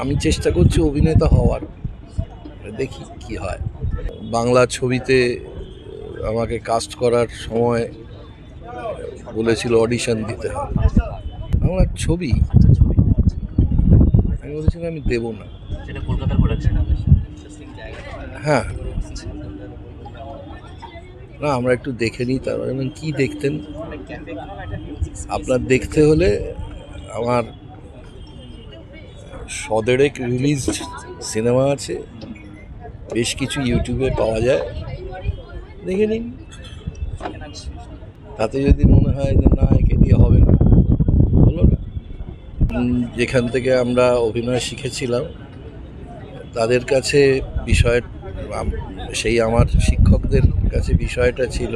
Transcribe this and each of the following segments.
আমি চেষ্টা করছি অভিনেতা হওয়ার, দেখি কি হয়। বাংলা ছবিতে আমাকে কাস্ট করার সময় বলেছিল অডিশন দিতে হবে। আমার ছবি আমি বলেছিলাম আমি দেবো না। সেটা কলকাতার প্রোডাকশন। হ্যাঁ, না আমরা একটু দেখে নিই। তারপরে কি দেখতেন? আপনার দেখতে হলে আমার সদেরেক রিলিজড সিনেমা আছে, বেশ কিছু ইউটিউবে পাওয়া যায়, দেখে নিন। তাতে যদি মনে হয় যে না একে দিয়ে হবে না, হলো না। যেখান থেকে আমরা অভিনয় শিখেছিলাম তাদের কাছে বিষয়, সেই আমার শিক্ষকদের কাছে বিষয়টা ছিল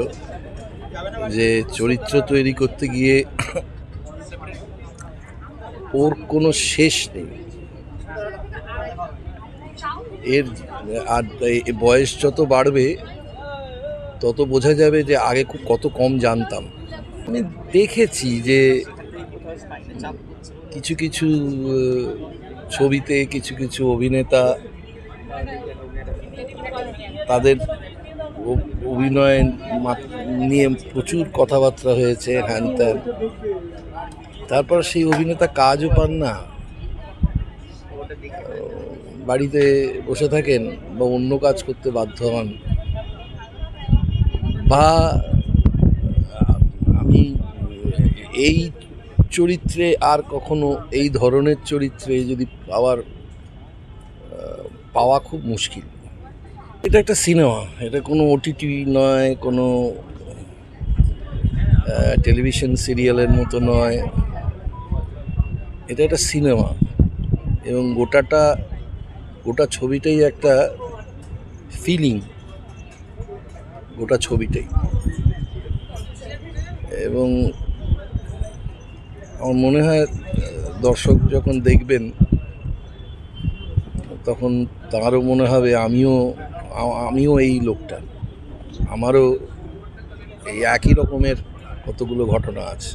যে চরিত্র তৈরি করতে গিয়ে ওর কোনো শেষ নেই। এর আর বয়স যত বাড়বে তত বোঝা যাবে যে আগে কত কম জানতাম। আমি দেখেছি যে কিছু কিছু ছবিতে কিছু কিছু অভিনেতা তাদের অভিনয় নিয়ে প্রচুর কথাবার্তা হয়েছে, হ্যান ত্যান। তারপর সেই অভিনেতা কাজও পান না, বাড়িতে বসে থাকেন বা অন্য কাজ করতে বাধ্য হন। বা আমি এই চরিত্রে আর কখনো এই ধরনের চরিত্রে যদি পাওয়া খুব মুশকিল। এটা একটা সিনেমা, এটা কোনো ওটিটি নয়, কোনো টেলিভিশন সিরিয়ালের মতো নয়। এটা একটা সিনেমা এবং গোটা ছবিটাই একটা ফিলিং, গোটা ছবিটাই। এবং আমার মনে হয় দর্শক যখন দেখবেন তখন তারও মনে হবে আমিও এই লোকটা, আমারও এই একই রকমের কতগুলো ঘটনা আছে।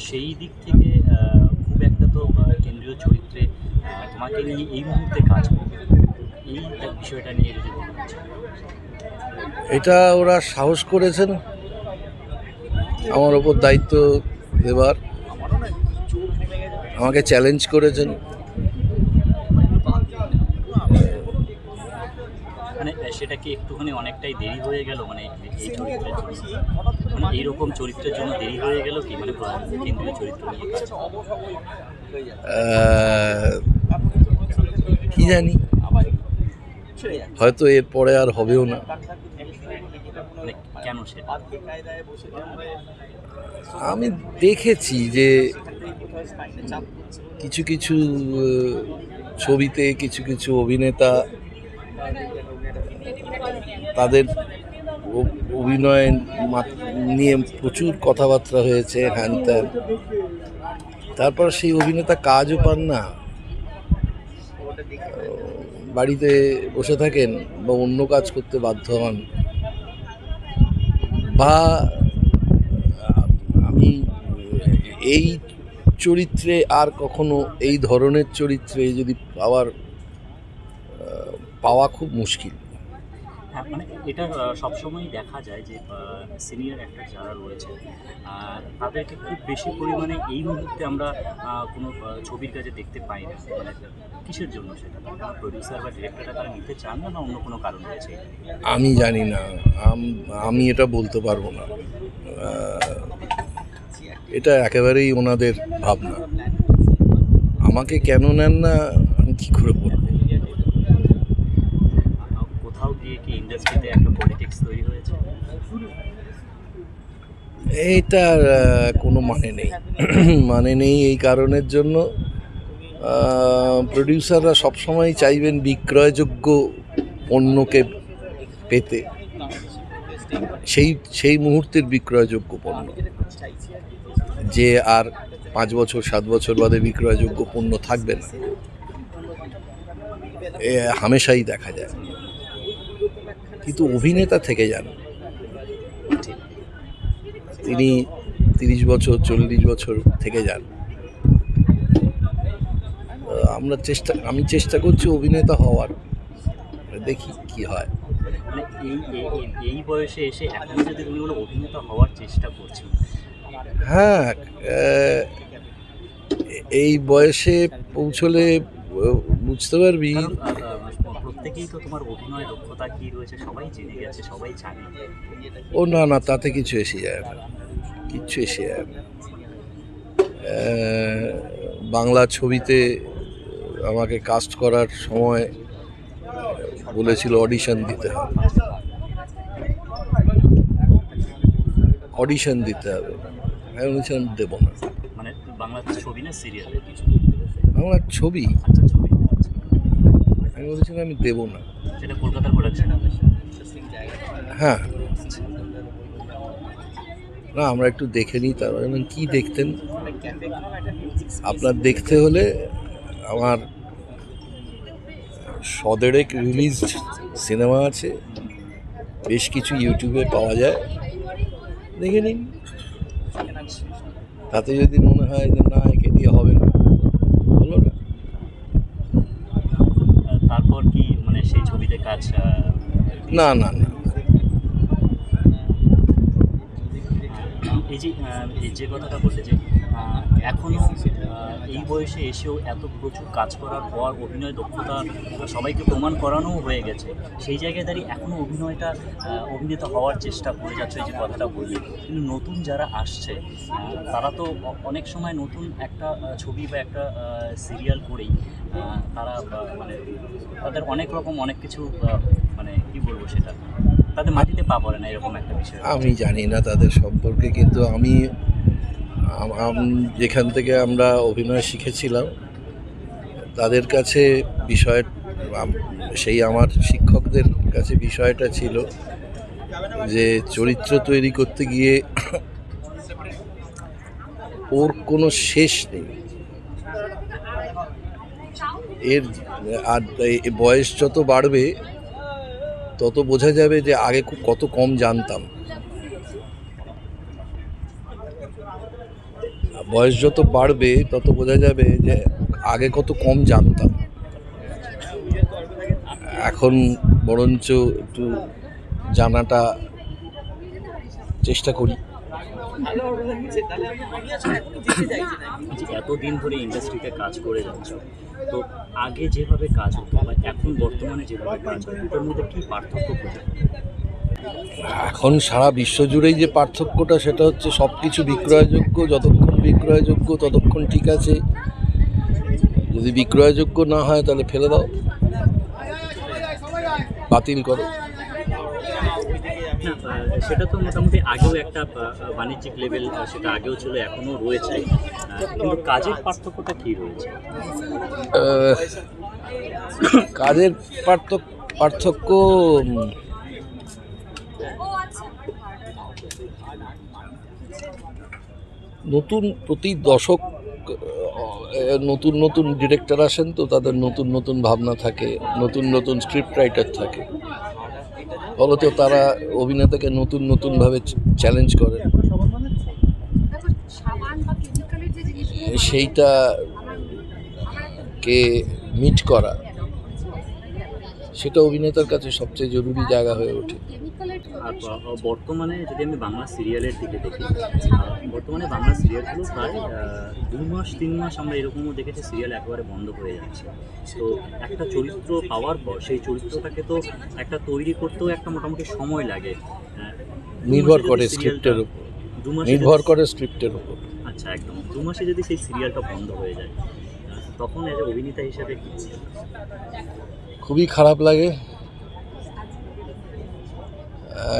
সেই দিক থেকে খুব একটা তো কেন্দ্রীয় চরিত্রে তোমাকে নিয়ে এই মুহূর্তে কাজ করবে, এই বিষয়টা নিয়ে যদি এটা ওরা সাহস করেছেন আমার ওপর দায়িত্ব দেবার, আমাকে চ্যালেঞ্জ করেছেন। মানে সেটা কি একটুখানি অনেকটাই দেরি হয়ে গেল, মানে এই চরিত্রের জন্য, মানে এইরকম চরিত্রের জন্য দেরি হয়ে গেল কি, মানে কেন্দ্রীয় চরিত্র নিয়ে কাজ? কি জানি, হয়তো এরপরে আর হবেও না। মানে কেন সেটা? আমি দেখেছি যে কিছু কিছু ছবিতে কিছু কিছু অভিনেতা তাদের অভিনয় নিয়ে প্রচুর কথাবার্তা হয়েছে, হ্যান ত্যান। তারপর সেই অভিনেতা কাজও পান না, বাড়িতে বসে থাকেন বা অন্য কাজ করতে বাধ্য হন। বা আমি এই চরিত্রে আর কখনো এই ধরনের চরিত্রে যদি পাওয়া খুব মুশকিল। হ্যাঁ, মানে এটা সবসময়ই দেখা যায় যে সিনিয়র অ্যাক্টর যারা রয়েছে তাদেরকে খুব বেশি পরিমাণে এই মুহূর্তে আমরা কোনো ছবির কাজে দেখতে পাই না। মানে কিসের জন্য সেটা? প্রডিউসার বা ডিরেক্টররা তারা নিতে চান না, না অন্য কোনো কারণ রয়েছে? আমি জানি না, আমি এটা বলতে পারবো না। এটা একেবারেই ওনাদের ভাবনা। আমাকে কেন নেন না আমি কী করে বলবো? কোথাও গিয়ে কি ইন্ডাস্ট্রিতে একটা পলিটিক্স তৈরি হয়েছে? এইটার কোনো মানে নেই। এই কারণের জন্য প্রডিউসাররা সবসময় চাইবেন বিক্রয়যোগ্য পণ্যকে পেতে, সেই মুহূর্তের বিক্রয়যোগ্য পণ্য, যে আর 5 বছর 7 বছর বাদে বিক্রয়যোগ্য পণ্য থাকবে না, হামেশাই দেখা যায়। কিন্তু অভিনেতা থেকে যান, তিনি 30 বছর 40 বছর থেকে যান। আমি চেষ্টা করছি অভিনেতা হওয়ার, দেখি কি হয়। মানে এই বয়সে এসে এখনো যদি তুমি বলো অভিনেতা হওয়ার চেষ্টা করছো, হ্যাঁ, এই বয়সে পৌঁছলে বুঝতে পারবি। কারণ প্রত্যেকেই তো তোমার অভিনয় দক্ষতা কি রয়েছে সবাই জেনে গেছে, সবাই জানে। ও না না, তাতে কিছু এসে যায় না, কিচ্ছু এসে যায় না। বাংলা ছবিতে আমাকে কাস্ট করার সময় বলেছিল অডিশন দিতে হবে, আমি বলেছিলাম দেবো না। মানে বাংলা ছবি না সিরিয়াল? বাংলার ছবি, আচ্ছা, ছবি। আমি বলেছিলাম আমি দেবো না। সেটা কলকাতার প্রোডাকশন? হ্যাঁ, না আমরা একটু দেখে নিই, তার কি দেখতেন আপনার? দেখতে হলে আমার সদেরেক রিলিজড সিনেমা আছে, বেশ কিছু ইউটিউবে পাওয়া যায়, দেখে নিন। তাতে যদি মনে হয় যে না একে দিয়ে হবে না, হলো না। তারপর কি মানে সেই ছবিতে কাজ? না না না, এই যে কথাটা বললে যে এখনও এই বয়সে এসেও এত প্রচুর কাজ করার পর অভিনয় দক্ষতা সবাইকে প্রমাণ করানোও হয়ে গেছে, সেই জায়গায় দাঁড়িয়ে এখনও অভিনেতা হওয়ার চেষ্টা করে যাচ্ছে, এই যে কথাটা বললি। কিন্তু নতুন যারা আসছে তারা তো অনেক সময় নতুন একটা ছবি বা একটা সিরিয়াল করেই তারা মানে তাদের অনেক রকম অনেক কিছু মানে কী বলবো, সেটা তাদের মাটিতে পা পড়ে না, এরকম একটা বিষয়। আমি জানি না তাদের সম্পর্কে, কিন্তু আমি যেখান থেকে আমরা অভিনয় শিখেছিলাম তাদের কাছে বিষয়, সেই আমার শিক্ষকদের কাছে বিষয়টা ছিল যে চরিত্র তৈরি করতে গিয়ে ওর কোনো শেষ নেই। এর আর বয়স যত বাড়বে তত বোঝা যাবে যে আগে কত কম জানতাম। বয়স যত বাড়বে তত বোঝা যাবে যে আগে কত কম জানতাম, এখন বরঞ্চ একটু জানাটা চেষ্টা করি। এতদিন ধরে ইন্ডাস্ট্রিতে কাজ করে যাচ্ছ, তো আগে যেভাবে কাজ হতো বা এখন বর্তমানে যেভাবে কাজ হয় দুটোর মধ্যে কী পার্থক্য বোঝা? এখন সারা বিশ্ব জুড়েই যে পার্থক্যটা সেটা হচ্ছে সব কিছু বিক্রয়যোগ্য, যতক্ষণ বিক্রয়যোগ্য ততক্ষণ ঠিক আছে, যদি বিক্রয়যোগ্য না হয় তাহলে ফেলে দাও, বাতিল করো। সেটা তো মোটামুটি আগেও একটা বাণিজ্যিক লেভেল, সেটা আগেও ছিল, এখনও রয়েছে, কিন্তু কাজের পার্থক্যটা কী রয়েছে? কাজের পার্থক্য নতুন, প্রতি দশক নতুন নতুন ডিরেক্টর আসেন, তো তাদের নতুন নতুন ভাবনা থাকে, নতুন নতুন স্ক্রিপ্ট রাইটার থাকে, ফলত তারা অভিনেতাকে নতুন নতুনভাবে চ্যালেঞ্জ করে, সেইটাকে মিট করা, সেটা অভিনেতার কাছে সবচেয়ে জরুরি জায়গা হয়ে ওঠে। আর বর্তমানে যদি আমি বাংলা সিরিয়ালের দিকে দেখি, বর্তমানে বাংলা সিরিয়ালগুলো প্রায় 2 মাস 3 মাস আমরা এরকমও দেখেছি সিরিয়াল একেবারে বন্ধ হয়ে যাচ্ছে। তো একটা চরিত্র পাওয়ার পর সেই চরিত্রটাকে তো একটা তৈরি করতেও একটা মোটামুটি সময় লাগে, নির্ভর করে স্ক্রিপ্টের উপর, আচ্ছা, একদম 2 মাসে যদি সেই সিরিয়ালটা বন্ধ হয়ে যায়, তখন এজ এ অভিনেতা হিসাবে কি? খুবই খারাপ লাগে।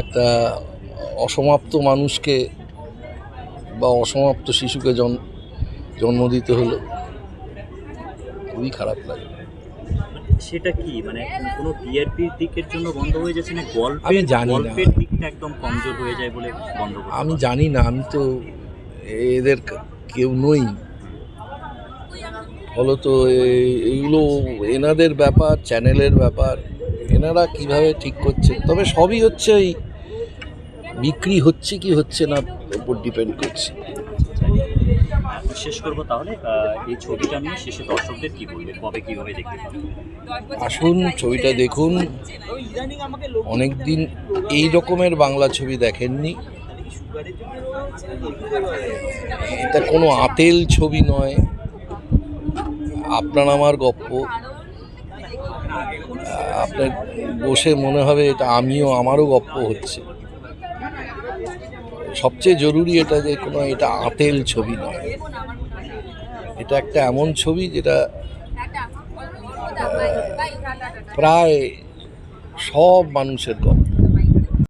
একটা অসমাপ্ত মানুষকে বা অসমাপ্ত শিশুকে জন্ম দিতে হলো, খুবই খারাপ লাগে। সেটা কি মানে কোনো টিআরপির দিকের জন্য বন্ধ হয়ে যাচ্ছে, না আমি জানি না, গল্পের দিকটা একদম কমজোর হয়ে যায় বলে বন্ধ? আমি জানি না, আমি তো এদের কেউ নই, ফলত এইগুলো এনাদের ব্যাপার, চ্যানেলের ব্যাপার, এনারা কিভাবে ঠিক করছে। তবে সবই হচ্ছে এই বিক্রি হচ্ছে কি হচ্ছে না উপর ডিপেন্ড করছে। শেষ করবো তাহলে, এই ছবিটা নিয়ে শেষে দর্শকদের কি বলবে, কবে কিভাবে দেখতে পাবে? আসুন ছবিটা দেখুন, অনেক দিন এই রকমের বাংলা ছবি দেখেননি। এটা কোনো আতেল ছবি নয়, আপনার আমার গপ্প। আপনার বসে মনে হবে এটা আমারও গপ্প হচ্ছে। সবচেয়ে জরুরি এটা যে এটা আতেল ছবি নয়, এটা একটা এমন ছবি যেটা প্রায় সব মানুষের গল্প।